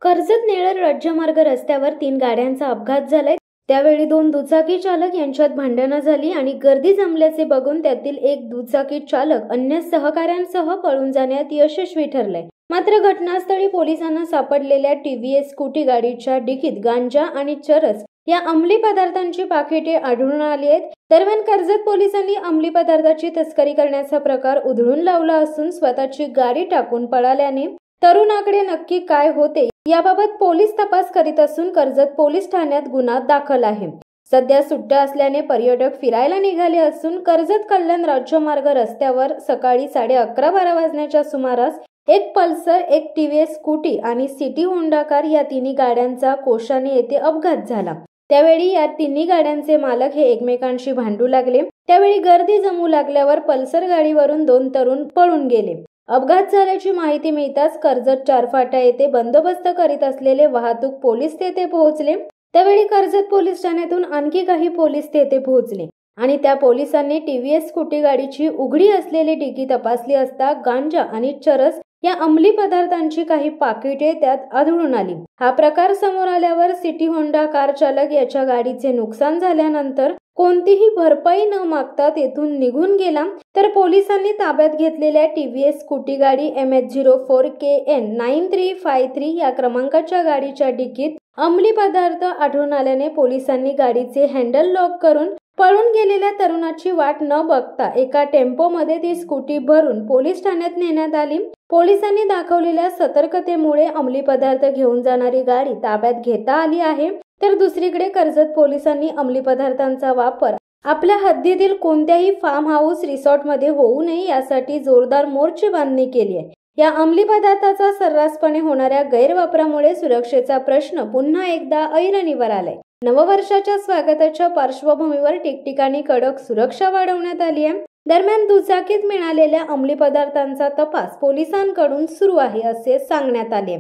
कर्जत नेरळ राज्यमार्ग रस्त्यावर 3 गाड्यांचा अपघात झालाय। त्यावेळी 2 दुचाकी चालक यांच्यात भांडणं झाली आणि गर्दी जमल्याचे बघून त्यातील एक दुचाकी चालक अन्य सहकाऱ्यांसह पळून जाण्यात यशस्वी ठरलाय। मात्र घटनास्थळी पोलिसांना सापडलेल्या टीव्हीएस स्कूटी गाडीच्या डिकीत गांजा आणि चरस या अंमली पदार्थांची पाकिटे आढळून आली आहेत। दरम्यान कर्जत पोलिसांनी अंमली पदार्थाची तस्करी करण्याचा प्रकार उधळून लावला असून स्वतःची गाडी टाकून पळाल्याने तरुणाकडे नक्की काय होते याबाबत पोलीस तपास करीत असून कर्जत पोलीस ठाण्यात गुन्हा दाखल आहे। सध्या सुट्ट्या असल्याने पर्यटक फिरायला निघाले असून कर्जत कल्याण राज्यमार्ग रस्त्यावर सकाळी 11:30-12 वाजण्याच्या सुमारास एक पल्सर, एक टीव्हीएस स्कूटी आणि सिटी होंडा कार या तिन्ही गाड्यांचा कोशाने येथे अपघात झाला। त्यावेळी या तिन्ही गाड्यांचे मालक हे एकमेकांशी भांडू लागले। त्यावेळी गर्दी जमू लागल्यावर पल्सर गाडीवरून 2 तरुण पळून गेले। अपघात झाल्याची माहिती मिळताच कर्जत चारफाटा येथे बंदोबस्त करीत असलेले वाहतूक पोलीस तेथे पोहोचले। त्यावेळी कर्जत पोलीस ठाण्यातून आणखी काही पोलीस तेथे पोहोचले आणि त्या पोलिसांनी टीव्हीएस स्कूटी गाडीची उघडी असलेली डिकी तपासली असता गांजा आणि चरस या अंमली पदार्थांची काही पाकिटे त्यात आढळून आली। हा प्रकार समोर आल्यावर सिटी होंडा कार चालक याच्या गाडीचे नुकसान झाल्यानंतर कोणतीही भरपाई न मागता तेथून निघून गेला। तर पोलिसांनी ताब्यात घेतलेल्या टीव्हीएस स्कूटी गाडी MH04KN9353 या क्रमांकाच्या गाडीच्या डिकीत अंमली पदार्थ आढळून आल्याने पोलिसांनी गाडीचे हँडल लॉक करून पळून गेलेल्या तरुणाची वाट न बघता एका टेम्पोमध्ये ती स्कूटी भरून पोलीस ठाण्यात नेण्यात आली। पोलिसांनी दाखवलेल्या सतर्कतेमुळे अंमली पदार्थ घेऊन जाणारी गाडी ताब्यात घेता आली आहे। तर दुसरीकडे कर्जत पोलिसांनी अंमली पदार्थांचा वापर आपल्या हद्दीतील कोणत्याही फार्म हाऊस रिसॉर्टमध्ये होऊ नये यासाठी जोरदार मोर्चेबांधणी केली आहे। या अंमली पदार्थाचा सर्रासपणे होणाऱ्या गैरवापरामुळे सुरक्षेचा प्रश्न पुन्हा एकदा ऐरणीवर आलाय। नववर्षाच्या स्वागताच्या पार्श्वभूमीवर ठिकठिकाणी कडक सुरक्षा वाढवण्यात आली आहे। दरम्यान दुचाकीत मिळालेल्या अंमली पदार्थांचा तपास पोलिसांकडून सुरू आहे असे सांगण्यात आले।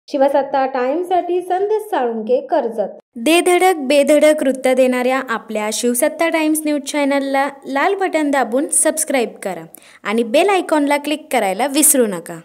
शिवसत्ता टाइम्ससाठी संदेश साळुंके, कर्जत। दे धडक बेधडक वृत्त देणाऱ्या आपल्या शिवसत्ता टाइम्स न्यूज चॅनलला लाल बटन दाबून सबस्क्राईब करा आणि बेल आयकॉनला क्लिक करायला विसरू नका।